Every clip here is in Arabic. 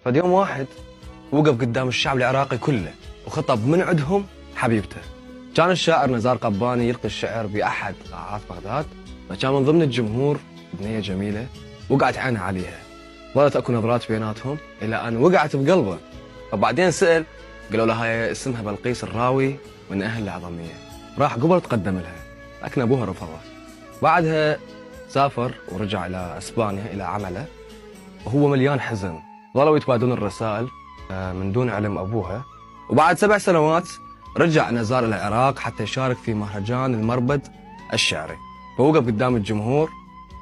فد يوم واحد وقف قدام الشعب العراقي كله وخطب من عندهم حبيبته. كان الشاعر نزار قباني يلقي الشعر بأحد قاعات بغداد، فكان من ضمن الجمهور بنية جميلة وقعت عينه عليها. ظلت اكو نظرات بيناتهم الى ان وقعت بقلبه. فبعدين سأل، قالوا له هاي اسمها بلقيس الراوي من اهل العظمية. راح قبل تقدم لها لكن ابوها رفضه. بعدها سافر ورجع الى اسبانيا الى عمله وهو مليان حزن. ظلوا يتبادلون الرسائل من دون علم ابوها. وبعد 7 سنوات رجع نزار الى العراق حتى يشارك في مهرجان المربد الشعري، فوقف قدام الجمهور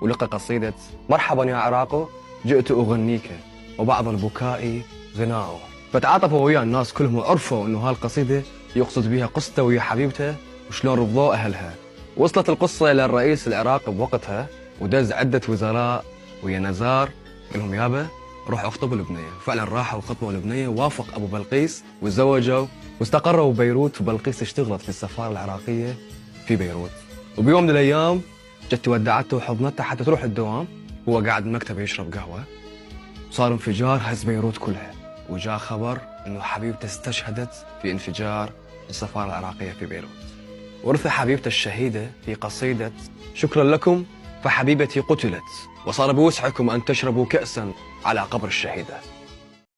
ولقى قصيدة مرحبا يا عراق جئت أغنيك وبعض البكاء غناؤه. فتعاطفوا ويا الناس كلهم وعرفوا انه هالقصيدة يقصد بها قصته ويا حبيبته وشلون رفضوه اهلها. وصلت القصة الى الرئيس العراقي بوقتها ودز عدة وزراء ويا نزار قال لهم يابا روحوا اخطبوا البنية. فعلا راحوا وخطبوا البنية، وافق ابو بلقيس وتزوجوا واستقروا ببيروت. وبلقيس اشتغلت في السفارة العراقية في بيروت. وبيوم من الايام جت ودعته وحضنته حتى تروح الدوام. هو قاعد بمكتبه يشرب قهوة، صار انفجار هز بيروت كلها، وجاء خبر انه حبيبته استشهدت في انفجار السفارة العراقية في بيروت. ورث حبيبته الشهيدة في قصيدة شكرا لكم فحبيبتي قتلت، وصار بوسعكم ان تشربوا كأسا على قبر الشهيدة.